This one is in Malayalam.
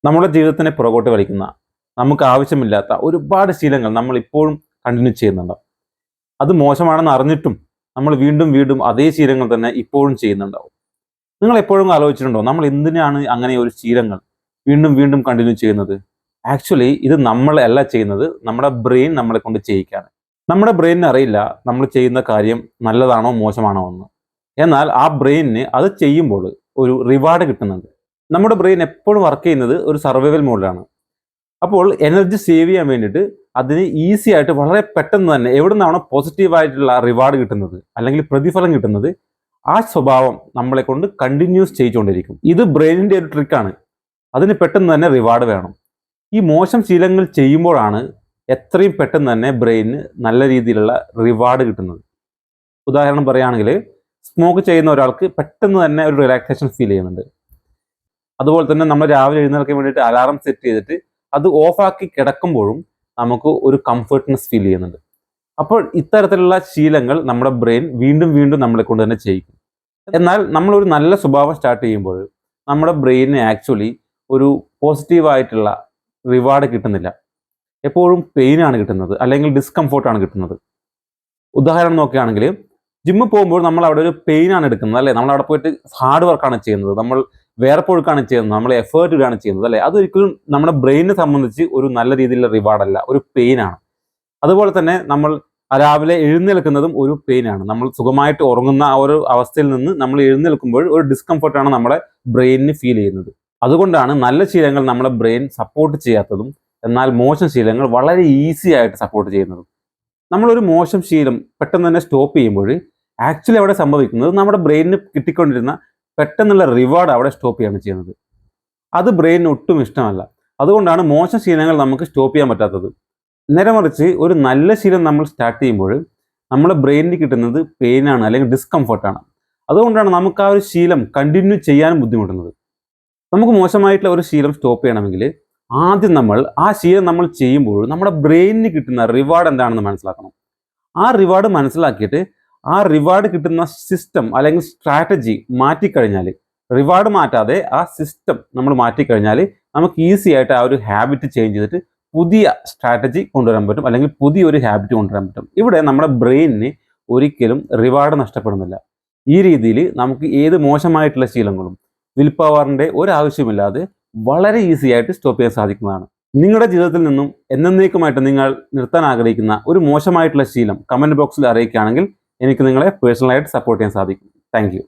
നമ്മുടെ ജീവിതത്തിനെ പുറകോട്ട് വലിക്കുന്ന നമുക്ക് ആവശ്യമില്ലാത്ത ഒരുപാട് ശീലങ്ങൾ നമ്മൾ ഇപ്പോഴും കണ്ടിന്യൂ ചെയ്യുന്നുണ്ട്. അത് മോശമാണെന്ന് അറിഞ്ഞിട്ടും നമ്മൾ വീണ്ടും വീണ്ടും അതേ ശീലങ്ങൾ തന്നെ ഇപ്പോഴും ചെയ്യുന്നുണ്ടാവും. നിങ്ങൾ എപ്പോഴും ആലോചിച്ചിട്ടുണ്ടോ നമ്മൾ എന്തിനാണ് അങ്ങനെ ഒരു ശീലങ്ങൾ വീണ്ടും വീണ്ടും കണ്ടിന്യൂ ചെയ്യുന്നത്? ആക്ച്വലി ഇത് നമ്മളല്ല ചെയ്യുന്നത്, നമ്മുടെ ബ്രെയിൻ നമ്മളെ കൊണ്ട് ചെയ്യിക്കാണ്. നമ്മുടെ ബ്രെയിനിന് അറിയില്ല നമ്മൾ ചെയ്യുന്ന കാര്യം നല്ലതാണോ മോശമാണോ എന്ന്. എന്നാൽ ആ ബ്രെയിനിന് അത് ചെയ്യുമ്പോൾ ഒരു റിവാർഡ് കിട്ടുന്നുണ്ട്. നമ്മുടെ ബ്രെയിൻ എപ്പോഴും വർക്ക് ചെയ്യുന്നത് ഒരു സർവൈവൽ മോഡിലാണ്. അപ്പോൾ എനർജി സേവ് ചെയ്യാൻ വേണ്ടിയിട്ട് അതിന് ഈസി ആയിട്ട് വളരെ പെട്ടെന്ന് തന്നെ എവിടെ നിന്നാണോ പോസിറ്റീവായിട്ടുള്ള റിവാർഡ് കിട്ടുന്നത് അല്ലെങ്കിൽ പ്രതിഫലം കിട്ടുന്നത്, ആ സ്വഭാവം നമ്മളെ കൊണ്ട് കണ്ടിന്യൂസ് ചെയ്തുകൊണ്ടിരിക്കും. ഇത് ബ്രെയിനിൻ്റെ ഒരു ട്രിക്കാണ്. അതിന് പെട്ടെന്ന് തന്നെ റിവാർഡ് വേണം. ഈ മോശം ശീലങ്ങൾ ചെയ്യുമ്പോഴാണ് എത്രയും പെട്ടെന്ന് തന്നെ ബ്രെയിനിന് നല്ല രീതിയിലുള്ള റിവാർഡ് കിട്ടുന്നത്. ഉദാഹരണം പറയുകയാണെങ്കിൽ, സ്മോക്ക് ചെയ്യുന്ന ഒരാൾക്ക് പെട്ടെന്ന് തന്നെ ഒരു റിലാക്സേഷൻ ഫീൽ ചെയ്യുന്നുണ്ട്. അതുപോലെ തന്നെ നമ്മൾ രാവിലെ എഴുന്നേൽക്കാൻ വേണ്ടിയിട്ട് അലാറം സെറ്റ് ചെയ്തിട്ട് അത് ഓഫാക്കി കിടക്കുമ്പോഴും നമുക്ക് ഒരു കംഫർട്ട്നെസ് ഫീൽ ചെയ്യുന്നുണ്ട്. അപ്പോൾ ഇത്തരത്തിലുള്ള ശീലങ്ങൾ നമ്മുടെ ബ്രെയിൻ വീണ്ടും വീണ്ടും നമ്മളെ കൊണ്ട് തന്നെ ചെയ്യിക്കും. എന്നാൽ നമ്മളൊരു നല്ല സ്വഭാവം സ്റ്റാർട്ട് ചെയ്യുമ്പോൾ നമ്മുടെ ബ്രെയിനിന് ആക്ച്വലി ഒരു പോസിറ്റീവായിട്ടുള്ള റിവാർഡ് കിട്ടുന്നില്ല. എപ്പോഴും പെയിനാണ് കിട്ടുന്നത്, അല്ലെങ്കിൽ ഡിസ്കംഫോർട്ടാണ് കിട്ടുന്നത്. ഉദാഹരണം നോക്കുകയാണെങ്കിൽ, ജിമ്മിൽ പോകുമ്പോൾ നമ്മൾ അവിടെ ഒരു പെയിനാണ് എടുക്കുന്നത് അല്ലേ, നമ്മൾ അവിടെ പോയിട്ട് ഹാർഡ് വർക്കാണ് ചെയ്യുന്നത്, നമ്മൾ വേർപ്പൊഴുക്കാണ് ചെയ്യുന്നത്, നമ്മൾ എഫേർട്ട് ഇടാണ് ചെയ്യുന്നത് അല്ലേ. അതൊരിക്കലും നമ്മുടെ ബ്രെയിനിനെ സംബന്ധിച്ച് ഒരു നല്ല രീതിയിലുള്ള റിവാർഡല്ല, ഒരു പെയിനാണ്. അതുപോലെ തന്നെ നമ്മൾ രാവിലെ എഴുന്നേൽക്കുന്നതും ഒരു പെയിനാണ്. നമ്മൾ സുഖമായിട്ട് ഉറങ്ങുന്ന ആ ഒരു അവസ്ഥയിൽ നിന്ന് നമ്മൾ എഴുന്നേൽക്കുമ്പോൾ ഒരു ഡിസ്കംഫർട്ടാണ് നമ്മുടെ ബ്രെയിനിന് ഫീൽ ചെയ്യുന്നത്. അതുകൊണ്ടാണ് നല്ല ശീലങ്ങൾ നമ്മുടെ ബ്രെയിൻ സപ്പോർട്ട് ചെയ്യാത്തതും എന്നാൽ മോശം ശീലങ്ങൾ വളരെ ഈസി ആയിട്ട് സപ്പോർട്ട് ചെയ്യുന്നതും. നമ്മളൊരു മോശം ശീലം പെട്ടെന്ന് തന്നെ സ്റ്റോപ്പ് ചെയ്യുമ്പോൾ ആക്ച്വലി അവിടെ സംഭവിക്കുന്നത് നമ്മുടെ ബ്രെയിനിന് കിട്ടിക്കൊണ്ടിരുന്ന പെട്ടെന്നുള്ള റിവാർഡ് അവിടെ സ്റ്റോപ്പ് ചെയ്യാണ് ചെയ്യുന്നത്. അത് ബ്രെയിനിന് ഒട്ടും ഇഷ്ടമല്ല. അതുകൊണ്ടാണ് മോശം ശീലങ്ങൾ നമുക്ക് സ്റ്റോപ്പ് ചെയ്യാൻ പറ്റാത്തത്. നേരെ മറിച്ച് ഒരു നല്ല ശീലം നമ്മൾ സ്റ്റാർട്ട് ചെയ്യുമ്പോൾ നമ്മുടെ ബ്രെയിനിന് കിട്ടുന്നത് പെയിനാണ് അല്ലെങ്കിൽ ഡിസ്കംഫർട്ടാണ്. അതുകൊണ്ടാണ് നമുക്ക് ആ ഒരു ശീലം കണ്ടിന്യൂ ചെയ്യാനും ബുദ്ധിമുട്ടുന്നത്. നമുക്ക് മോശമായിട്ടുള്ള ഒരു ശീലം സ്റ്റോപ്പ് ചെയ്യണമെങ്കിൽ ആദ്യം നമ്മൾ ആ ശീലം നമ്മൾ ചെയ്യുമ്പോൾ നമ്മുടെ ബ്രെയിനിന് കിട്ടുന്ന റിവാർഡ് എന്താണെന്ന് മനസ്സിലാക്കണം. ആ റിവാർഡ് മനസ്സിലാക്കിയിട്ട് ആ റിവാർഡ് കിട്ടുന്ന സിസ്റ്റം അല്ലെങ്കിൽ സ്ട്രാറ്റജി മാറ്റിക്കഴിഞ്ഞാൽ, റിവാർഡ് മാറ്റാതെ ആ സിസ്റ്റം നമ്മൾ മാറ്റിക്കഴിഞ്ഞാൽ നമുക്ക് ഈസി ആയിട്ട് ആ ഒരു ഹാബിറ്റ് ചേഞ്ച് ചെയ്തിട്ട് പുതിയ സ്ട്രാറ്റജി കൊണ്ടുവരാൻ പറ്റും, അല്ലെങ്കിൽ പുതിയൊരു ഹാബിറ്റ് കൊണ്ടുവരാൻ പറ്റും. ഇവിടെ നമ്മുടെ ബ്രെയിനിന് ഒരിക്കലും റിവാർഡ് നഷ്ടപ്പെടുന്നില്ല. ഈ രീതിയിൽ നമുക്ക് ഏത് മോശമായിട്ടുള്ള ശീലങ്ങളും വിൽ പവറിൻ്റെ ഒരാവശ്യമില്ലാതെ വളരെ ഈസി ആയിട്ട് സ്റ്റോപ്പ് ചെയ്യാൻ സാധിക്കുന്നതാണ്. നിങ്ങളുടെ ജീവിതത്തിൽ നിന്നും എന്നേക്കുമായിട്ട് നിങ്ങൾ നിർത്താൻ ആഗ്രഹിക്കുന്ന ഒരു മോശമായിട്ടുള്ള ശീലം കമൻറ്റ് ബോക്സിൽ അറിയിക്കുകയാണെങ്കിൽ എനിക്ക് നിങ്ങളെ പേഴ്സണലായിട്ട് സപ്പോർട്ട് ചെയ്യാൻ സാധിക്കും. Thank you.